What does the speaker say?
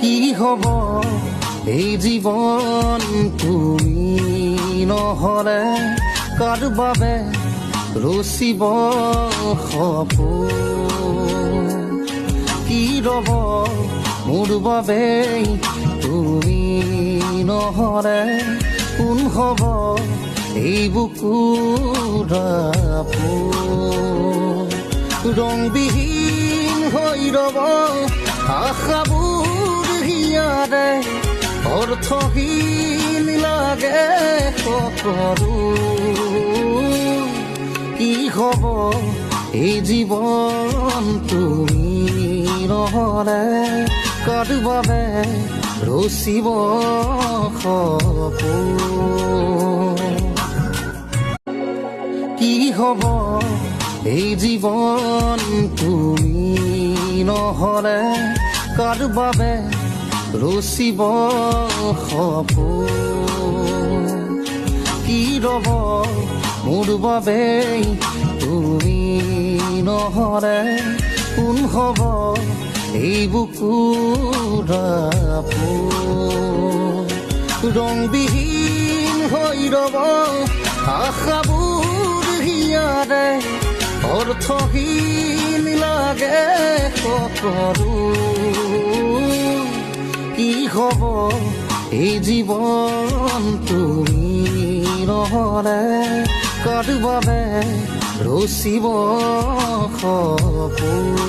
কি হব এই জীৱন তুমি নহলে কাৰ বাবে ৰচিব সপোন কি ৰব মোৰ বাবে তুমি নহলে কোন হব এই বুকুৰ আপোন ৰংবিহীন হৈ ৰব আশাবোৰ হিয়াৰে অৰ্থহীন লাগে সকলো কি হব এই জীৱন তুমি নহলে কাৰ বাবে ৰচিব সপোন কি হব এই জীৱন তুমি নহলে কাৰ বাবে ৰচিব সপোন কি ৰব মোৰ বাবে তুমি নহলে কোন হব এই বুকুৰ আপোন ৰংবিহীন হৈ ৰব আশাবোৰ হিয়াৰে অৰ্থহীন লাগে সকলো কি হব এই জীৱন তুমি নহলে কাৰ বাবে ৰচিব সপোন